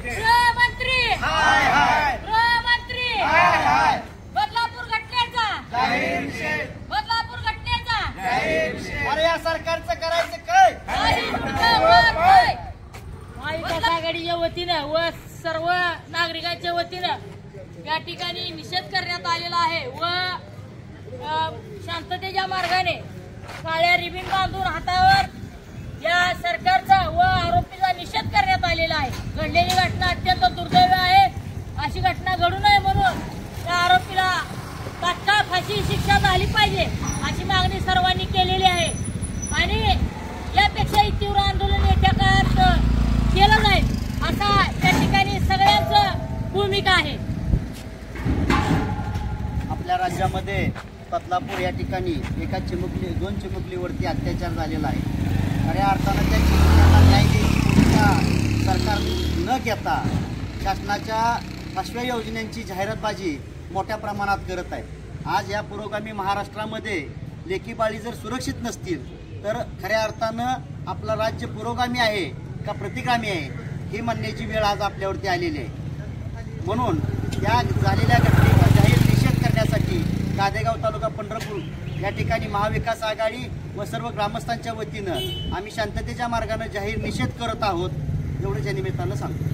गृहमंत्री गृहमंत्री बदलापूर घटनेचा बदलापूर घटनेचा अरे या सरकारचं करायचं काय? महाविकास आघाडीच्या वतीनं व सर्व नागरिकांच्या वतीनं या ठिकाणी निषेध करण्यात आलेला आहे व शांततेच्या मार्गाने काळ्या रिबीन बांधून हातावर या सरकारचा व आरोपीचा निषेध करण्यात आलेला आहे। घडलेली घटना अत्यंत दुर्दैवी आहे। अशी घटना घडू नये म्हणून त्या आरोपीला तात्काळ फाशी शिक्षा झाली पाहिजे अशी मागणी सर्वांनी केलेली आहे आणि यापेक्षाही तीव्र आंदोलन येत्या काळात केलं जाईल असा त्या ठिकाणी सगळ्यांचं भूमिका आहे। आपल्या राज्यामध्ये बदलापूर या ठिकाणी दोन चिमुकलीवरती अत्याचार झालेला आहे। खऱ्या अर्थानं त्या चिमुकल्यांना न्याय द्यायची भूमिका सरकार न घेता शासनाच्या 5व्या योजनांची जाहिरातबाजी मोठ्या प्रमाणात करत आहे। आज या पुरोगामी महाराष्ट्रामध्ये लेकीबाळी जर सुरक्षित नसतील तर खऱ्या अर्थानं आपलं राज्य पुरोगामी आहे का प्रतिगामी आहे हे म्हणण्याची वेळ आज आपल्यावरती आलेली आहे। म्हणून या झालेल्या घटनेचा जाहीर निषेध करण्यासाठी गादेगाव तालुका पंढरपूर या ठिकाणी महाविकास आघाडी व सर्व ग्रामस्थांच्या वतीनं आम्ही शांततेच्या मार्गाने जाहीर निषेध करत आहोत एवढंच या निमित्तानं सांगतो।